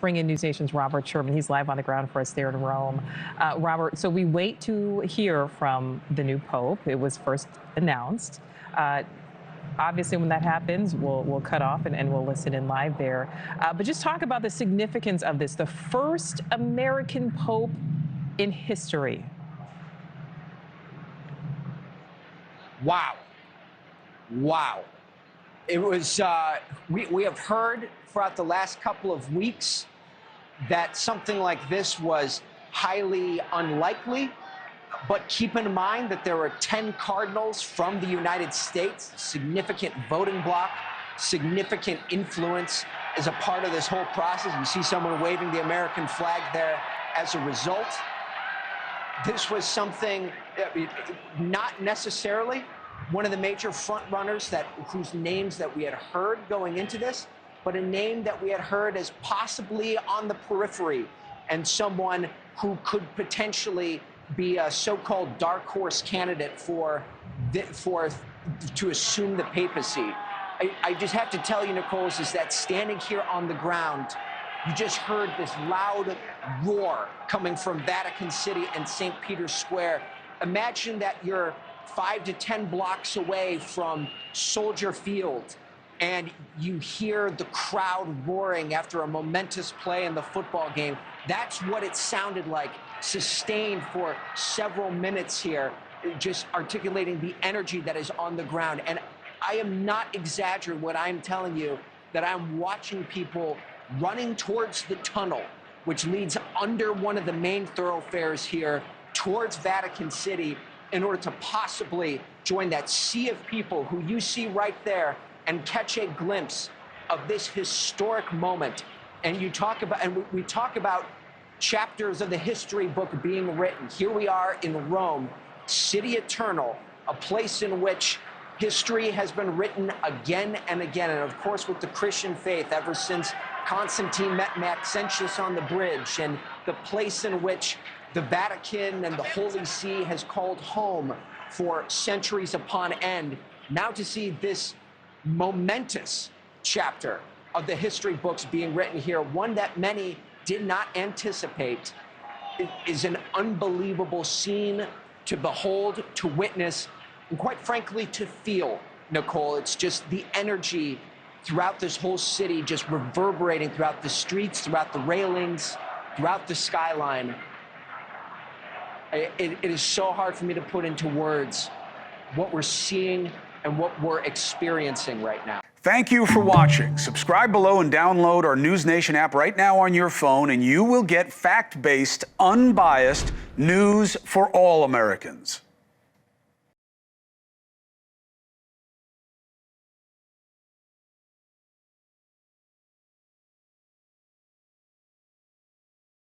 Bring in News Nation's Robert Sherman. He's live on the ground for us there in Rome. Robert, so we wait to hear from the new Pope. It was first announced. Obviously, when that happens, we'll cut off and we'll listen in live there. But just talk about the significance of this, the first American Pope in history. Wow. Wow. It was, we have heard throughout the last couple of weeks that something like this was highly unlikely, but keep in mind that there were 10 cardinals from the United States, significant voting bloc, significant influence as a part of this whole process. You see someone waving the American flag there as a result. This was something, not necessarily one of the major front runners whose names that we had heard going into this, but a name that we had heard as possibly on the periphery and someone who could potentially be a so-called dark horse candidate to assume the papacy. I just have to tell you, Nichole, is that standing here on the ground, you just heard this loud roar coming from Vatican City and St. Peter's Square. Imagine that you're 5 to 10 blocks away from Soldier Field, and you hear the crowd roaring after a momentous play in the football game. That's what it sounded like, sustained for several minutes here, just articulating the energy that is on the ground. And I am not exaggerating when I'm telling you that I'm watching people running towards the tunnel, which leads under one of the main thoroughfares here towards Vatican City, in order to possibly join that sea of people who you see right there and catch a glimpse of this historic moment. And we talk about chapters of the history book being written. Here we are in Rome, City Eternal, a place in which history has been written again and again. And of course, with the Christian faith, ever since Constantine met Maxentius on the bridge, and the place in which the Vatican and the Holy See has called home for centuries upon end. Now to see this momentous chapter of the history books being written here, one that many did not anticipate, is an unbelievable scene to behold, to witness, and quite frankly, to feel, Nichole. It's just the energy throughout this whole city, just reverberating throughout the streets, throughout the railings, throughout the skyline. It is so hard for me to put into words what we're seeing and what we're experiencing right now. Thank you for watching. Subscribe below and download our News Nation app right now on your phone, and you will get fact-based, unbiased news for all Americans.